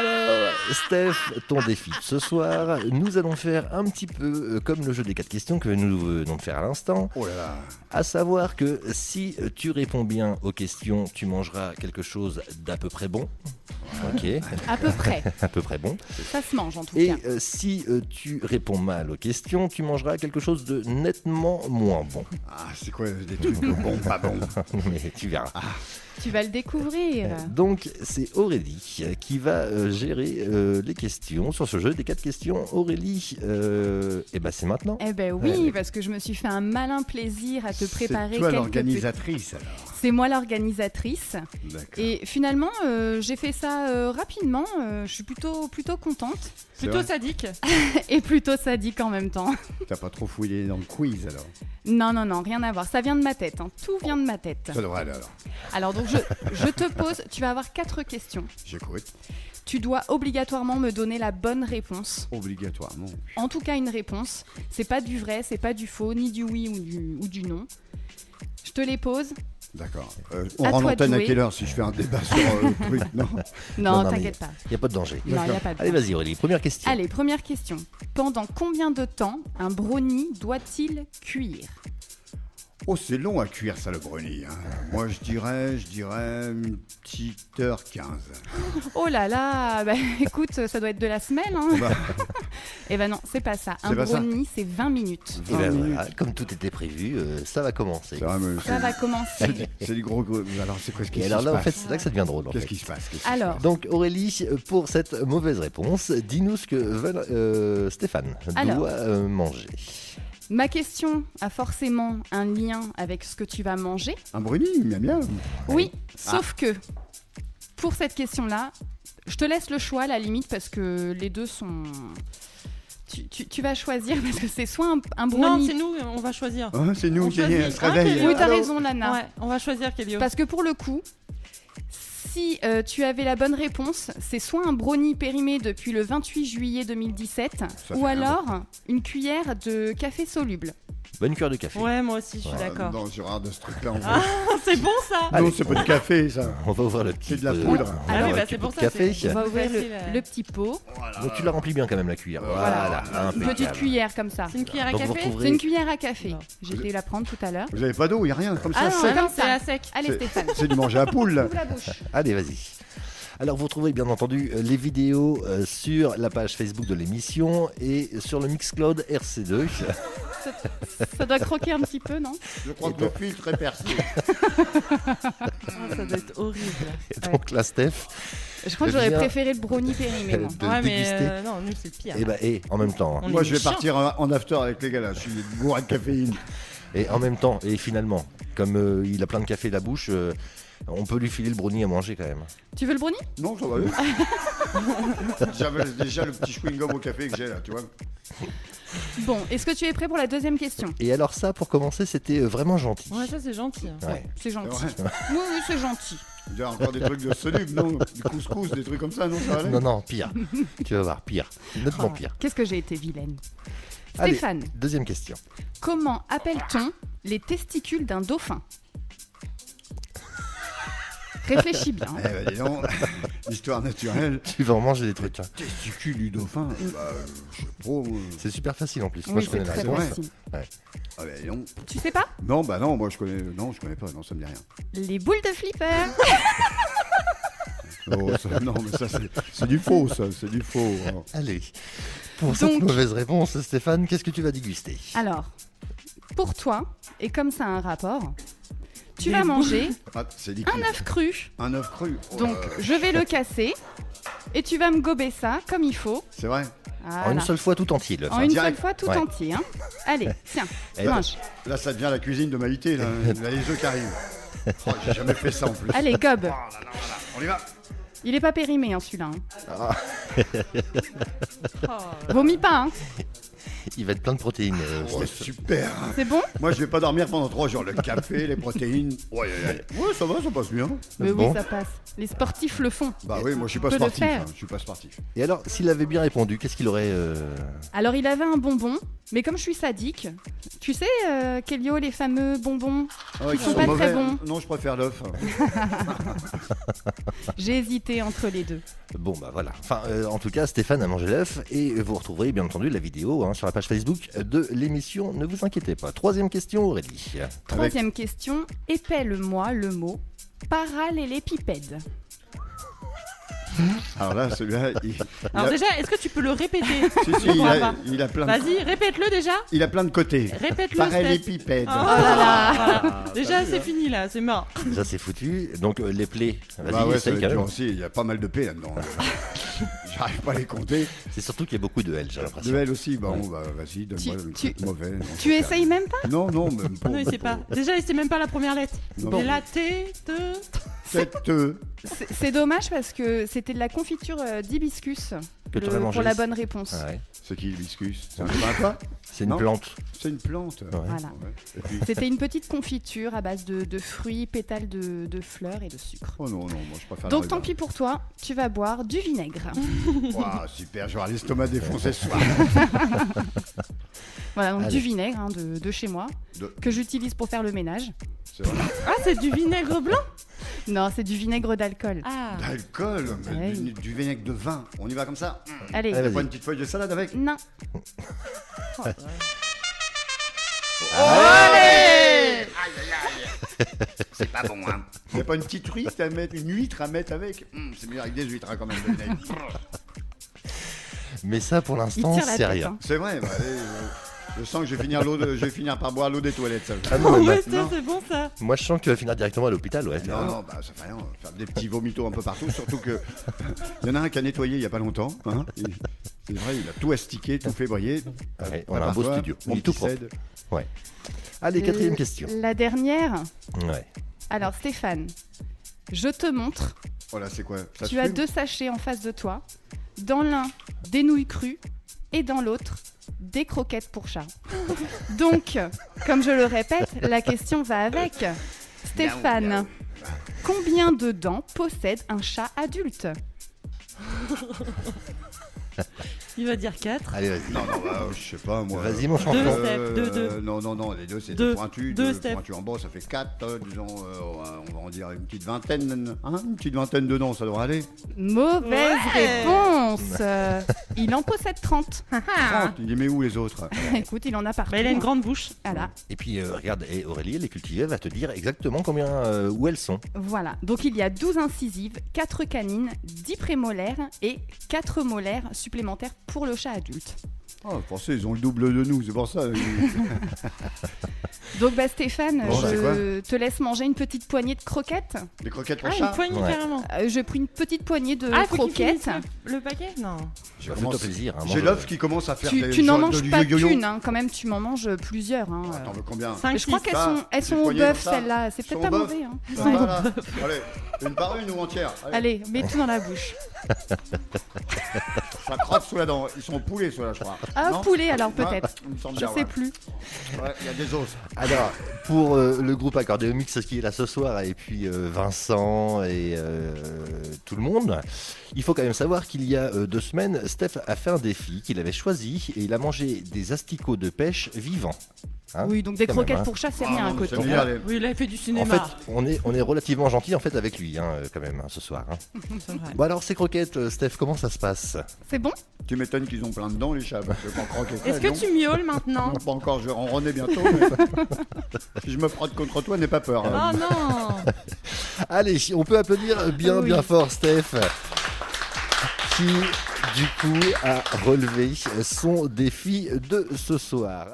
Alors, Steph, ton défi de ce soir, nous allons faire un petit peu comme le jeu des 4 questions que nous venons de faire à l'instant. Oh là là. À savoir que si tu réponds bien aux questions, tu mangeras quelque chose d'à peu près bon. Ok. À peu près. À peu près bon. Ça se mange en tout Et cas. si tu réponds mal aux questions, tu mangeras quelque chose de nettement moins bon. Ah, c'est quoi des trucs bons, pas bons? Mais tu verras. Tu vas le découvrir. Donc c'est Aurélie qui va gérer les questions sur ce jeu des 4 questions. Aurélie, et ben c'est maintenant. Eh ben oui, parce que je me suis fait un malin plaisir à te préparer. C'est toi quelques l'organisatrice alors. C'est moi l'organisatrice. D'accord. Et finalement, j'ai fait ça rapidement. Je suis plutôt contente. C'est Plutôt vrai sadique. Et plutôt sadique en même temps. T'as pas trop fouillé dans le quiz alors? Non, rien à voir. Ça vient de ma tête. Tout vient de ma tête. Ça devrait aller alors. Alors donc, je te pose... Tu vas avoir 4 questions. J'écoute. Tu dois obligatoirement me donner la bonne réponse. Obligatoirement. En tout cas, une réponse. C'est pas du vrai, c'est pas du faux, ni du oui ou du non. Je te les pose. D'accord. À On rend toi de l'antenne à jouer. quelle heure si je fais un débat sur le truc? Non. Non, mais t'inquiète pas. Il n'y a pas de danger. Non, il n'y a pas de Allez, danger. vas-y Aurélie, première question. Allez, première question. Pendant combien de temps un brownie doit-il cuire? Oh, c'est long à cuire ça le brownie. Hein. Moi je dirais une petite heure 15. Oh là là, bah, écoute, ça doit être de la semelle. Hein. Bah, Eh ben non, c'est pas ça. Un C'est pas ça. brownie, c'est 20 minutes. Et ben voilà, comme tout était prévu, ça va commencer. c'est vrai, mais Ça va commencer. c'est du gros. Alors c'est quoi ce qui Et se alors là, passe? en fait, c'est là que ça devient drôle. En Qu'est-ce fait. qui se passe? Alors, Donc Aurélie, pour cette mauvaise réponse, dis-nous ce que Stéphane Alors. doit manger. ma question a forcément un lien avec ce que tu vas manger. Un brownie, bien bien. Oui, sauf que pour cette question-là, je te laisse le choix à la limite parce que les deux sont... Tu vas choisir parce que c'est soit un Non, brownie... c'est nous, on va choisir. Oh, c'est nous On qui choisit. se réveille. Oui, t'as Alors- raison, Lana. Ouais, on va choisir Kelly. Parce que pour le coup, si tu avais la bonne réponse, c'est soit un brownie périmé depuis le 28 juillet 2017, fait ou rien. alors une cuillère de café soluble. Bonne cuillère de café. Ouais, moi aussi, je suis Ouais. d'accord. Non, j'ai rare de ce truc-là. En fait. Ah, c'est bon ça. Non, Allez. c'est pas du café, ça. On va ouvrir le petit C'est de la pot poudre. on Ah va oui, ouvrir bah le c'est petit pour pot ça. de café. c'est- On va ouvrir facile, le petit pot. Donc tu l'as rempli bien quand même la cuillère. Voilà, Une petite impeccable. cuillère comme ça. C'est une cuillère à Donc vous café. retrouverez- C'est une cuillère à café. Non. J'ai été la prendre tout à l'heure. Vous avez pas d'eau, il n'y a rien. Comme ça, Ah non, sec. comme C'est ça. à sec. Allez C'est- Stéphane, C'est du manger à poule, là. ouvre la bouche. Allez, vas-y. Alors, vous retrouverez bien entendu les vidéos sur la page Facebook de l'émission et sur le Mixcloud RC2. Ça doit croquer un petit peu, non? Je crois que le filtre est percé. Ah, ça doit être horrible. Et donc là, Steph, Je crois que j'aurais Viens. préféré le brownie périmé, moi. de Ouais, mais déguster. non, nous c'est pire. Et en même temps, On Moi, est je vais chiant. partir en after avec les gars, là. Je suis bourré de caféine. et finalement, comme il a plein de café à la bouche, on peut lui filer le brownie à manger quand même. Tu veux le brownie? Non, ça va aller. J'avais déjà le petit chewing-gum au café que j'ai, là, tu vois. Bon, est-ce que tu es prêt pour la deuxième question? Et alors ça, pour commencer, c'était vraiment gentil. Ouais, ça c'est gentil. Ouais. C'est gentil. C'est Oui, c'est gentil. Il y a encore des trucs de soluble, non? Du couscous, des trucs comme ça, non? Ça va aller? Non, pire. Tu vas voir, pire. Nettement pire. Qu'est-ce que j'ai été vilaine. Allez. Stéphane, Deuxième question. comment appelle-t-on les testicules d'un dauphin? Réfléchis bien. Eh ben, dis donc, histoire naturelle. Tu vas en manger des trucs. Hein. Testicule du dauphin. Bah, je sais pas. moi. C'est super facile en plus. Moi, Oui, je c'est connais la très c'est réponse. vrai. facile. Ah ben non. Tu sais pas? Non, bah non, moi je connais. Non, je connais pas. Non, ça me dit rien. Les boules de flipper. Oh, ça- non, mais ça, c'est du faux, ça. C'est du faux. hein. Allez. Pour cette Donc- mauvaise réponse, Stéphane, qu'est-ce que tu vas déguster? Alors, pour toi, et comme ça a un rapport, tu Des vas boules. manger Ah, c'est liquide. un œuf cru. Un œuf cru. Oh Donc, là là. je vais le casser et tu vas me gober ça comme il faut. C'est vrai. Voilà. En une seule fois tout entier, l'œuf. En hein. une direct. seule fois tout Ouais. entier. Hein. Allez, tiens, Eh ben, mange. Là, ça devient la cuisine de Maïté. Là, Là, les œufs qui arrivent. Oh, j'ai jamais fait ça en plus. Allez, gobe. On y va. Il est pas périmé, hein, celui-là. Hein. Oh. Vomis pas, hein. Il va être plein de protéines. Oh, Steph. super. C'est bon? Moi, je vais pas dormir pendant 3 jours. Le café, les protéines. Ouais, ça va, ça passe bien. Mais Bon. oui, ça passe. Les sportifs le font. Bah oui, moi, je suis pas On peut le sportif. faire. Je suis pas sportif. Et alors, s'il avait bien répondu, qu'est-ce qu'il aurait Alors, il avait un bonbon, mais comme je suis sadique, tu sais, Kelio, les fameux bonbons, Ah, Ils sont pas très bons. Non, je préfère l'œuf. j'ai hésité entre les deux. Bon, bah voilà. Enfin, en tout cas, Stéphane a mangé l'œuf et vous retrouverez bien entendu la vidéo sur la page Facebook de l'émission. Ne vous inquiétez pas. Troisième question, Aurélie. Troisième question, épelle-moi le mot parallélépipède. Alors là, celui-là, Alors déjà, est-ce que tu peux le répéter? si, si, il a plein de... Vas-y, répète-le déjà. Il a plein de côtés. Répète-le. Steph. Parallélépipède. Oh là là. Voilà. Ah, Déjà, salut, c'est hein. fini là, c'est mort. Ça, c'est foutu. Donc, les plaies. Vas-y, Bah ouais, ça essaye va quand être dur même. aussi. Il y a pas mal de P là-dedans. J'arrive pas à les compter. C'est surtout qu'il y a beaucoup de L, j'ai l'impression. De L aussi. Bon, bah vas-y, donne-moi le Tu- truc mauvais. Non, Tu essayes même pas? Non, non, même pas. Non, il sait pas. Déjà, il sait même pas la première lettre. Non. Et la T, T. Cette... C'est dommage parce que c'était de la confiture d'hibiscus Que t'aurais mangé. pour la bonne réponse. Ah ouais. C'est qui l'hibiscus? C'est un quoi? C'est une Non. plante. C'est une plante. Ouais. Voilà. Ouais. Et puis... C'était une petite confiture à base de fruits, pétales de fleurs et de sucre. Oh non, non, moi je préfère Donc le tant raisin. pis pour toi, tu vas boire du vinaigre. Ouah, super, j'aurai l'estomac défoncé ce soir. Voilà, donc Allez. du vinaigre de chez moi, De- que j'utilise pour faire le ménage. C'est vrai. Ah, c'est du vinaigre blanc. Non, c'est du vinaigre d'alcool. Ah. D'alcool, mais Ouais. du vinaigre de vin. On y va comme ça? Allez, Allez, Pas vas-y. une petite feuille de salade avec? non. C'est pas bon, hein. Y a pas une petite huître à mettre, une huître à mettre avec? C'est mieux avec des huîtres, hein, quand même, le vinaigre. Mais ça, pour Il l'instant, tire la c'est tête. rien. hein. C'est vrai, bah, allez, je sens que je vais finir par boire l'eau des toilettes, ça. Ah non, Oh, mais ouais, bah, c'est non. c'est bon ça. moi, je sens que tu vas finir directement à l'hôpital, ouais. Non, non, bah ça fait rien, faire des petits vomitos un peu partout, surtout que il y en a un qui a nettoyé il y a pas longtemps, hein. C'est vrai, il a tout astiqué, tout fait briller. Ouais, on a un beau Prépare-toi, studio. mon Il est tout petit propre. cède. Allez, quatrième question. La dernière. Ouais. Alors Stéphane, je te montre. Voilà, c'est quoi? Ça Tu se as fume? 2 sachets en face de toi. Dans l'un, des nouilles crues et dans l'autre, des croquettes pour chat. Donc, comme je le répète, la question va avec. Stéphane, combien de dents possède un chat adulte? Il va dire 4. Allez, vas-y. Non, non, bah, je sais pas, moi. Vas-y, mon champion. Deux. Steph, deux. Non, non, non, les deux, c'est Deux. deux pointus. Deux, Deux Steph. pointus en bas, ça fait 4, disons, on va en dire une petite vingtaine. Hein, une petite vingtaine de dents, ça devrait aller. Mauvaise Ouais. réponse. Il en possède 30. 30, il les met où les autres? Écoute, il en a partout. Bah, il a une grande bouche. Voilà. Et puis, regarde, et Aurélie, elle est cultivée, elle va te dire exactement combien, où elles sont. Voilà. Donc il y a 12 incisives, 4 canines, 10 prémolaires et 4 molaires supplémentaires pour le chat adulte. Oh, pensez, ils ont le double de nous, c'est pour ça. Donc bah Stéphane, Bon, c'est quoi je te laisse manger une petite poignée de croquettes. Des croquettes pour Ah, chat? une poignée Ouais. carrément. J'ai pris une petite poignée de Ah, faut qu'il croquettes. finisse le paquet. Non. Je vais fais-toi plaisir. Hein, J'ai mange- l'œuf qui commence à faire Tu, des tu n'en genres manges de pas yo-yo. qu'une, hein, quand même, tu m'en manges plusieurs. Hein. Attends, mais combien? 5, Je crois qu'elles sont, elles Des sont au poignées bœuf, comme ça. celles-là. C'est Sont peut-être pas au bœuf. mauvais. Hein. Ça va, là. Allez, une par une ou entière? Allez, mets tout dans la bouche. Ça crotte sous la dent. Ils sont poulets, ceux-là, je crois. Ah, Non poulet alors peut-être. Il me semble Je bien, sais ouais. plus. Ouais, il y a des os. Alors, pour le groupe Accordéo Mix qui est là ce soir, et puis Vincent et tout le monde, il faut quand même savoir qu'il y a 2 semaines, Steph a fait un défi qu'il avait choisi et il a mangé des asticots de pêche vivants. Hein, Oui, donc des quand même, croquettes hein. pour chat, c'est Ah, rien non, à mais côté. c'est bien, les- Oui, il a fait du En cinéma. fait, on est relativement gentil en fait avec lui, quand même, ce soir. Hein. C'est vrai. Bon alors, ces croquettes, Steph, comment ça se passe? C'est bon? Tu m'étonnes qu'ils ont plein de dents, les chats. Parce que quand croquettes, Est-ce que non. tu miaules maintenant? Non, pas encore, je vais ronronner bientôt. Mais... si je me frotte contre toi, n'aie pas peur. Oh non. Allez, on peut applaudir bien Oui. bien fort Steph, qui du coup a relevé son défi de ce soir.